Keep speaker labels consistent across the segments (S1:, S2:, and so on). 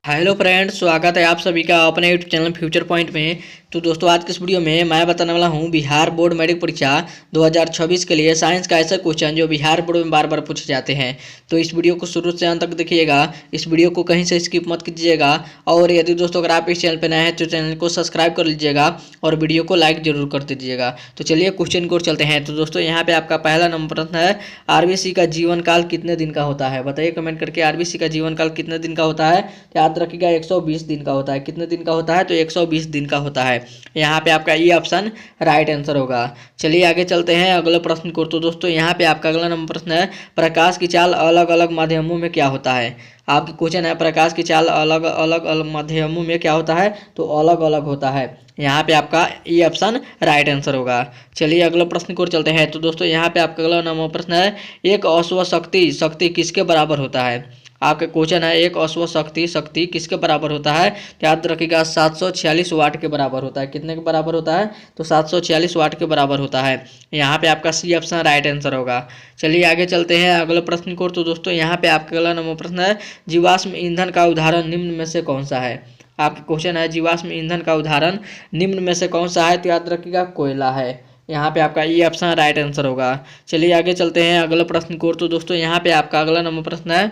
S1: Hello friends, स्वागत है आप सभी का अपने यूट्यूब चैनल फ्यूचर पॉइंट में। तो दोस्तों, आज के इस वीडियो में मैं बताने वाला हूं बिहार बोर्ड मैट्रिक परीक्षा 2026 के लिए साइंस का ऐसा क्वेश्चन जो बिहार बोर्ड में बार बार पूछे जाते हैं। तो इस वीडियो को शुरू से अंत तक देखिएगा, इस वीडियो को कहीं से स्किप मत कीजिएगा। और यदि दोस्तों अगर आप इस चैनल पर नए हैं तो चैनल को सब्सक्राइब कर लीजिएगा और वीडियो को लाइक जरूर कर दीजिएगा। तो चलिए क्वेश्चन की ओर चलते हैं। तो दोस्तों, यहाँ पे आपका पहला नंबर प्रश्न है, आरबीसी का जीवन काल कितने दिन का होता है? बताइए कमेंट करके, आरबीसी का जीवन काल कितने दिन का होता है? याद रखिएगा 120 दिन का होता है। कितने दिन का होता है? तो 120 दिन का होता है। यहाँ पे आपका ये ऑप्शन राइट आंसर होगा। चलिए आगे चलते हैं अगले प्रश्न को। तो दोस्तों, यहाँ पे आपका अगला नंबर प्रश्न है, प्रकाश की चाल अलग अलग माध्यमों में क्या होता है? आपके क्वेश्चन है, प्रकाश की चाल अलग अलग माध्यमों में क्या होता है? तो अलग अलग होता है। यहाँ पे आपका ये ऑप्शन राइट आंसर होगा। चलिए अगले प्रश्न की ओर चलते हैं। तो दोस्तों, यहाँ पे आपका अगला नंबर प्रश्न है, एक अश्व शक्ति किसके बराबर होता है? आपका क्वेश्चन है, एक अश्व शक्ति किसके बराबर होता है? तो याद रखिएगा 746 वाट के बराबर होता है। कितने के बराबर होता है? तो 746 वाट के बराबर होता है। यहाँ पे आपका सी ऑप्शन राइट आंसर होगा। चलिए आगे चलते हैं अगले प्रश्न को। तो दोस्तों, यहाँ पे आपका अगला नंबर प्रश्न है, जीवाश्म ईंधन का उदाहरण निम्न में से कौन सा है? आपका क्वेश्चन है, जीवाश्म ईंधन का उदाहरण निम्न में से कौन सा है? तो याद रखिएगा कोयला है। यहाँ पे आपका ये ऑप्शन राइट आंसर होगा। चलिए आगे चलते हैं अगले प्रश्न को। तो दोस्तों, यहाँ पे आपका अगला नंबर प्रश्न है,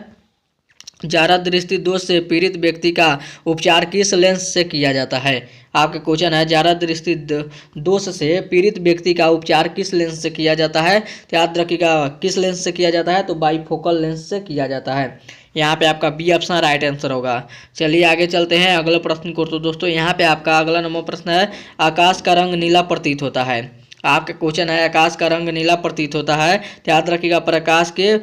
S1: जारा दृष्टि दोष से पीड़ित व्यक्ति का उपचार किस लेंस से किया जाता है? आपका क्वेश्चन है, जारा दृष्टि दोष से पीड़ित व्यक्ति का उपचार किस लेंस से किया जाता है? तो याद रखिएगा किस लेंस से किया जाता है? तो बाईफोकल लेंस से किया जाता है। यहाँ पे आपका बी ऑप्शन राइट आंसर होगा। चलिए आगे चलते हैं अगले प्रश्न को। तो दोस्तों, यहाँ पे आपका अगला नंबर प्रश्न है, आकाश का रंग नीला प्रतीत होता है। आपका क्वेश्चन है, आकाश का रंग नीला प्रतीत होता है। तो याद रखिएगा प्रकाश के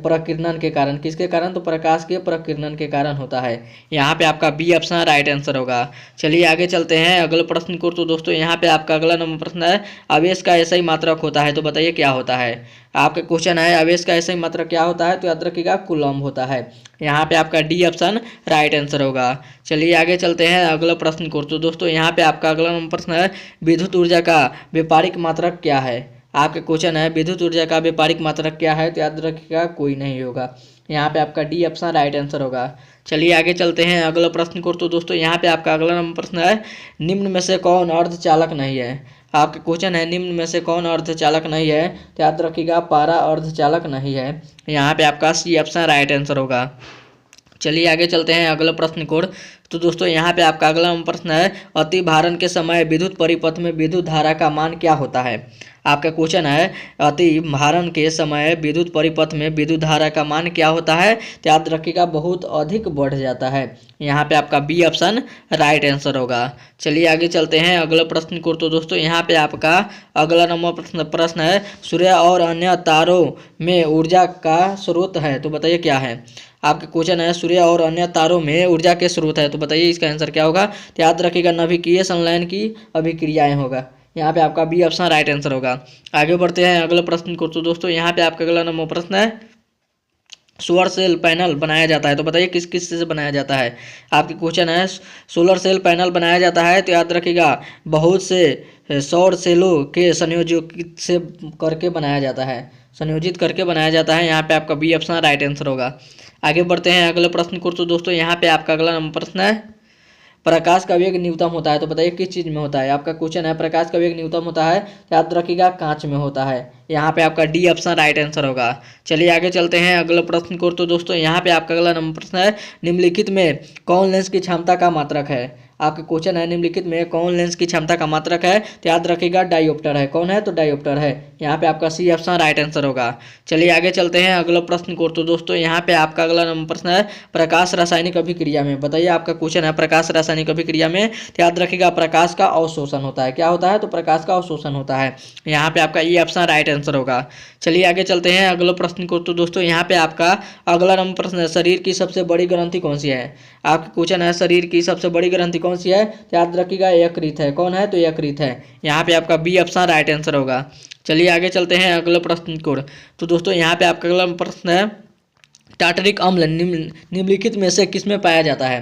S1: प्रकीर्णन के कारण। किसके कारण? तो प्रकाश के प्रकीर्णन के कारण होता है। यहाँ पे आपका बी ऑप्शन राइट आंसर होगा। चलिए आगे चलते हैं अगले प्रश्न को। तो दोस्तों, यहाँ पे आपका अगला नंबर प्रश्न है, आवेश का ऐसा ही मात्रक होता है। तो बताइए क्या होता है? आपका क्वेश्चन है, आवेश का ऐसा ही मात्रक क्या होता है? तो याद रखिएगा कूलम्ब होता है। यहाँ पे आपका डी ऑप्शन राइट आंसर होगा। चलिए आगे चलते हैं अगला प्रश्न को। तो दोस्तों, यहाँ पे आपका अगला नंबर प्रश्न है, विद्युत ऊर्जा का व्यापारिक मात्रक क्या है? आपका क्वेश्चन है, विद्युत ऊर्जा का व्यापारिक मात्रक क्या है? तो याद रखिएगा कोई नहीं होगा। यहाँ पे आपका डी ऑप्शन राइट आंसर होगा। चलिए आगे चलते हैं अगला प्रश्न को। तो दोस्तों, यहाँ पे आपका अगला नंबर प्रश्न है, निम्न में से कौन अर्धचालक नहीं है? आपका क्वेश्चन है, निम्न में से कौन अर्धचालक नहीं है? तो याद रखिएगा पारा अर्धचालक नहीं है। यहाँ पे आपका सी ऑप्शन राइट आंसर होगा। चलिए आगे चलते हैं अगले प्रश्न को। तो दोस्तों, यहाँ पे आपका अगला प्रश्न है, अति भारण के समय विद्युत परिपथ में विद्युत धारा का मान क्या होता है? आपका क्वेश्चन है, अति भारण के समय विद्युत परिपथ में विद्युत धारा का मान क्या होता है? तो याद रखिएगा बहुत अधिक बढ़ जाता है। यहाँ पे आपका बी ऑप्शन राइट आंसर होगा। चलिए आगे चलते हैं अगले प्रश्न को। तो दोस्तों, यहाँ पे आपका अगला नंबर प्रश्न है, सूर्य और अन्य तारों में ऊर्जा का स्रोत है। तो बताइए क्या है? आपका क्वेश्चन है, सूर्य और अन्य तारों में ऊर्जा के स्रोत है। तो बताइए इसका आंसर क्या होगा? तो याद रखिएगा नाभिकीय संलयन की अभिक्रियाएं होगा। यहाँ पे आपका बी ऑप्शन राइट आंसर होगा। आगे बढ़ते हैं अगले प्रश्न को। तो दोस्तों, यहाँ पे आपका अगला नंबर प्रश्न है, सोलर सेल पैनल बनाया जाता है। तो बताइए किस किस से बनाया जाता है? आपके क्वेश्चन है, सोलर सेल पैनल बनाया जाता है। तो याद रखिएगा बहुत से सौर सेलों के संयोजित से करके बनाया जाता है, संयोजित करके बनाया जाता है। यहाँ पे आपका बी ऑप्शन राइट आंसर होगा। आगे बढ़ते हैं अगले प्रश्न को। तो दोस्तों, यहाँ पे आपका अगला नंबर प्रश्न है, प्रकाश का वेग न्यूनतम होता है। तो बताइए किस चीज़ में होता है? आपका क्वेश्चन है, प्रकाश का वेग न्यूनतम होता है। याद रखिएगा कांच में होता है। यहाँ पे आपका डी ऑप्शन राइट आंसर होगा। चलिए आगे चलते हैं अगले प्रश्न को। तो दोस्तों, यहाँ पे आपका अगला नंबर प्रश्न है, निम्नलिखित में कौन लेंस की क्षमता का मात्रक है? आपके क्वेश्चन है, निम्नलिखित में कौन लेंस की क्षमता का मात्रक है? तो याद रखिएगा डायोप्टर है। कौन है? तो डायोप्टर है। यहाँ पे आपका सी ऑप्शन राइट आंसर होगा। चलिए आगे चलते हैं अगला प्रश्न को। तो दोस्तों, यहाँ पे आपका अगला नंबर प्रश्न है, प्रकाश रासायनिक अभिक्रिया में। बताइए आपका क्वेश्चन है, प्रकाश रासायनिक अभिक्रिया में। तो याद रखिएगा प्रकाश का अवशोषण होता है। क्या होता है? तो प्रकाश का अवशोषण होता है। यहाँ पे आपका ये ऑप्शन राइट आंसर होगा। चलिए आगे चलते हैं अगले प्रश्न को। तो दोस्तों, यहाँ पे आपका अगला नंबर प्रश्न है, शरीर की सबसे बड़ी ग्रंथि कौन सी है? आपका क्वेश्चन है, शरीर की सबसे बड़ी ग्रंथि कौन सी है? तो याद रखिएगा यकृत है। कौन है? तो यकृत है। यहाँ पे आपका बी ऑप्शन राइट आंसर होगा। चलिए आगे चलते हैं अगले प्रश्न को। तो दोस्तों, यहाँ पे आपका अगला प्रश्न है, टार्टरिक अम्ल निम्नलिखित में से किस में पाया जाता है?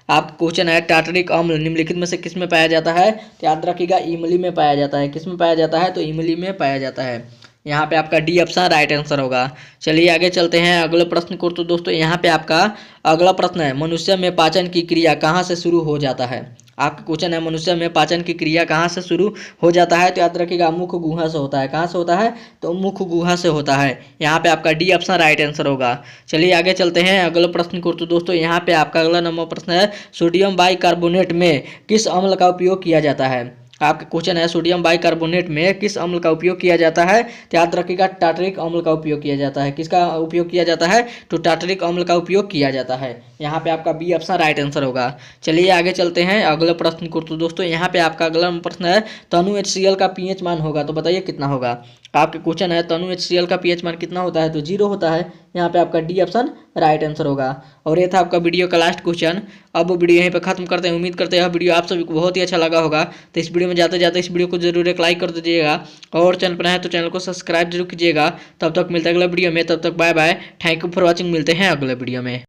S1: आपका क्वेश्चन है, टार्टरिक अम्ल निम्नलिखित में से किस में पाया जाता है? तो याद रखिएगा इमली में पाया जाता है। किस में पाया जाता है? तो इमली में पाया जाता है। यहाँ पे आपका डी ऑप्शन राइट आंसर होगा। चलिए आगे चलते हैं अगले प्रश्न को। तो दोस्तों यहाँ पे आपका अगला प्रश्न है, मनुष्य में पाचन की क्रिया कहाँ से शुरू हो जाता है। आपका क्वेश्चन है, मनुष्य में पाचन की क्रिया कहाँ से शुरू हो जाता है। तो याद रखिएगा मुख गुहा से होता है। कहाँ से होता है, तो मुख गुहा से होता है। यहाँ पे आपका डी ऑप्शन राइट आंसर होगा। चलिए आगे चलते हैं अगले प्रश्न को। तो दोस्तों यहाँ पे आपका अगला नंबर प्रश्न है, सोडियम बाइकार्बोनेट में किस अम्ल का उपयोग किया जाता है। आपका क्वेश्चन है, सोडियम बाइकार्बोनेट में किस अम्ल का उपयोग किया जाता है। तो याद रखिएगा टार्टरिक अम्ल का उपयोग किया जाता है। किसका उपयोग किया जाता है, तो टार्टरिक अम्ल का उपयोग किया जाता है। यहाँ पे आपका बी ऑप्शन राइट आंसर होगा। चलिए आगे चलते हैं अगले प्रश्न को। तो दोस्तों यहाँ पे आपका अगला प्रश्न है, तनु HCl का पीएच मान होगा, तो बताइए कितना होगा। आपके क्वेश्चन है, तनु HCl का पीएच मान कितना होता है, तो 0 होता है। यहाँ पे आपका डी ऑप्शन राइट आंसर होगा। और ये था आपका वीडियो का लास्ट क्वेश्चन। अब वीडियो यहीं पे खत्म करते हैं। उम्मीद करते हैं यह वीडियो आप सभी को बहुत ही अच्छा लगा होगा। तो इस वीडियो में जाते जाते इस वीडियो को जरूर एक लाइक कर दीजिएगा और चैनल पर आए तो चैनल को सब्सक्राइब जरूर कीजिएगा। तब तक मिलते हैं अगले वीडियो में, तब तक bye bye, thank you for watching. मिलते हैं अगले वीडियो में।